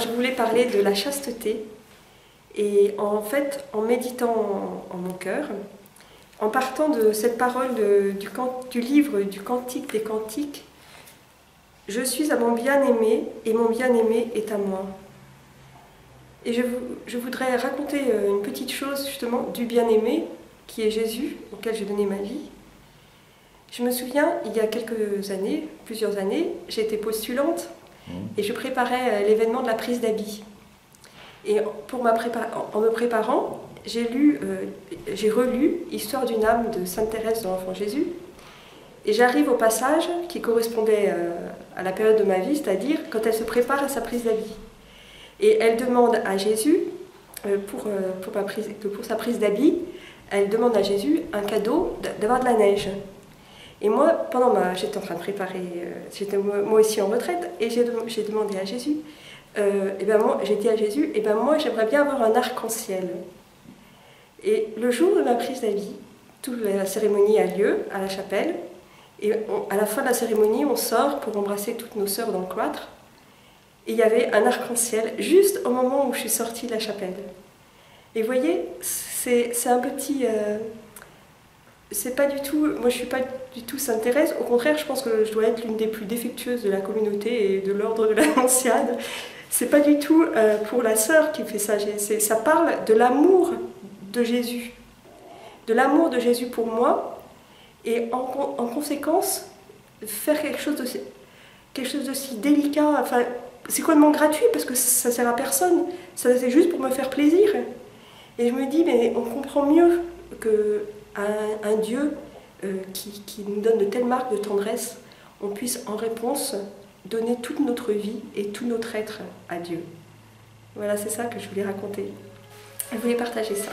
je voulais parler de la chasteté. Et en fait, en méditant en mon cœur, en partant de cette parole du livre du Cantique des Cantiques, je suis à mon bien-aimé et mon bien-aimé est à moi. Et je voudrais raconter une petite chose justement du bien-aimé qui est Jésus, auquel j'ai donné ma vie. Je me souviens, il y a quelques années, plusieurs années, j'étais postulante et je préparais l'événement de la prise d'habit. Et en me préparant, j'ai relu Histoire d'une âme de Sainte Thérèse de l'Enfant Jésus. Et j'arrive au passage qui correspondait à la période de ma vie, c'est-à-dire quand elle se prépare à sa prise d'habit. Et elle demande à Jésus, pour sa prise d'habit, elle demande à Jésus un cadeau d'avoir de la neige. Et moi, j'étais en train de préparer, j'étais moi aussi en retraite, et j'ai demandé à Jésus, j'ai dit à Jésus, moi j'aimerais bien avoir un arc-en-ciel. Et le jour de ma prise d'habit, toute la cérémonie a lieu à la chapelle, et à la fin de la cérémonie, on sort pour embrasser toutes nos sœurs dans le cloître, et il y avait un arc-en-ciel juste au moment où je suis sortie de la chapelle. Et vous voyez, c'est un petit... c'est pas du tout... Moi je suis pas du tout Sainte Thérèse, au contraire je pense que je dois être l'une des plus défectueuses de la communauté et de l'ordre de l'Annonciade. C'est pas du tout pour la sœur qui fait ça, ça parle de l'amour de Jésus. De l'amour de Jésus pour moi, et en conséquence, faire quelque chose d'aussi délicat, enfin, c'est complètement gratuit parce que ça sert à personne, ça c'est juste pour me faire plaisir. Et je me dis, mais on comprend mieux qu'un Dieu qui nous donne de telles marques de tendresse, on puisse en réponse donner toute notre vie et tout notre être à Dieu. Voilà, c'est ça que je voulais raconter. Je voulais partager ça.